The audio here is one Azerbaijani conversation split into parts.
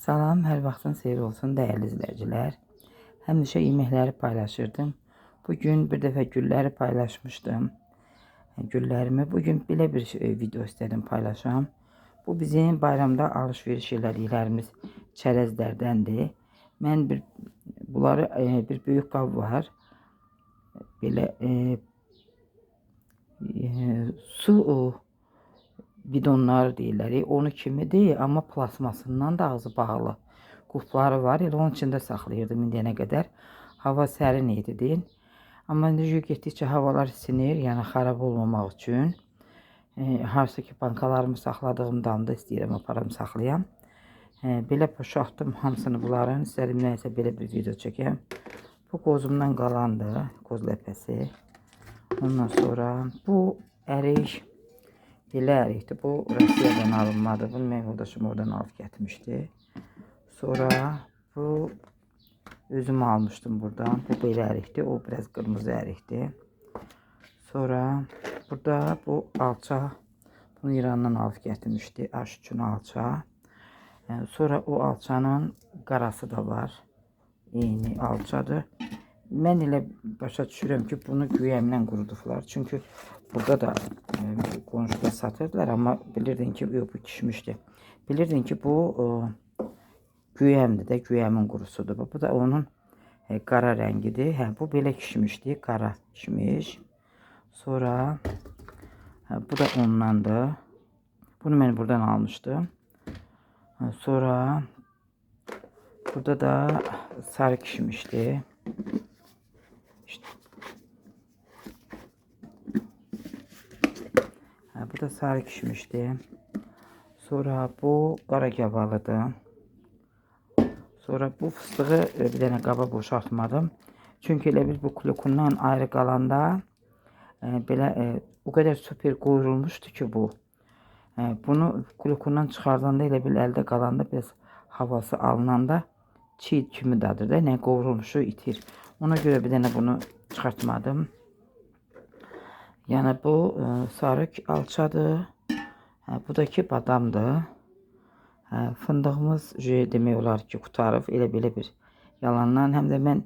Salam, hər vaxtın xeyir olsun dəyərli izləyicilər. Həmişə yeməkləri paylaşırdım. Bugün bir dəfə gülləri paylaşmışdım. Güllərimi bugün belə bir video istədim paylaşam. Bu bizim bayramda alış-veriş elədiklərimiz çərəzlərdəndir. Mən bunları bir böyük qab var. Belə su bidonları deyirlər. Onu kimidir, amma plasmasından da ağzı bağlı qufları var. Elə onun içində saxlayırdım indiyənə qədər. Hava sərin idi deyin. Amma indi getdikcə havalar isinir, yəni xarab olmamaq üçün. Harsa ki bankalarımı saxladığımdan da istəyirəm aparam saxlayam. Belə boşaltdım hamısını bunların. İstədim nəyəsə belə bir video çəkəm. Bu qozumdan qalandır, qoz ləpəsi. Ondan sonra bu ərik. Belə ərikdir. Bu Rusiyadan alınmadı. Bunu mənim yoldaşım oradan alıb getmişdi. Sonra bu özüm almışdım buradan. Bu belə ərikdir. O biraz qırmızı ərikdir. Sonra burada bu alça. Bunu İrandan alıb getirmişdi. Aş üçün alça. Sonra o alçanın qarası da var. Eyni alçadır. Mən elə başa düşürəm ki, bunu güyəmlə qurudublar. Çünki burada da qonşuda satırdılar, amma bilirdin ki, bu kişmişdi. Bilirdin ki, bu güyəmdir də, güyəmin qurusudur. Bu da onun qara rəngidir. Bu belə kişmişdi, qara kişmiş. Sonra bu da ondandır. Bunu mən buradan almışdım. Sonra burada da sarı kişmişdi. İşte. Bu da sarı kişmişti. Sonra bu qara gavalıdır. Sonra bu fıstığı bir dənə qaba boşaltmadım. Çünki elə bir bu klokundan ayrı qalanda belə o qədər super qoyulmuşdu ki bu. Bunu klokundan çıxardanda elə bir əldə qalanda biraz havası alınanda çiğ kimi dadır da, nə qovrulmuşu itir. Ona görə bir dənə bunu çıxartmadım. Yəni bu sarı alçadır. Bu da ki badamdır. Fındığımız demək olar ki qutarıb elə belə bir yalandan. Həm də mən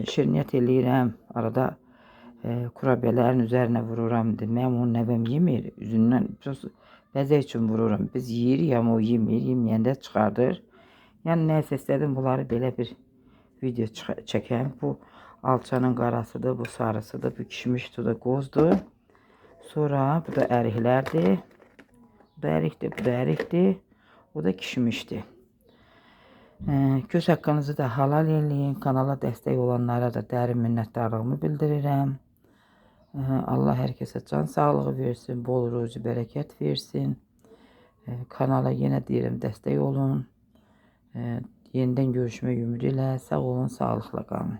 şirniyyat eləyirəm. Arada kurabiyələrin üzərinə vururam. Mənim onu nəvəm yemir. Üzündən bəzək üçün vururam. Biz yeyirik, amma o yemir. Yeməyəndə çıxardır. Yəni nəysə istədim bunları belə bir video çəkəm. Bu alçanın qarasıdır, bu sarısıdır, bu kişmişdir, bu da qozdur. Sonra bu da əriklərdir. Bu da ərikdir, bu da ərikdir. O da kişmişdir. Göz haqqınızı da halal eləyin. Kanala dəstək olanlara da dərin minnətdarlığımı bildirirəm. Allah hər kəsə can sağlığı versin, bol ruzi bərəkət versin. Kanala yenə deyirəm dəstək olun. Yenidən görüşmək ümidi ilə sağ olun, sağlıqla qalın.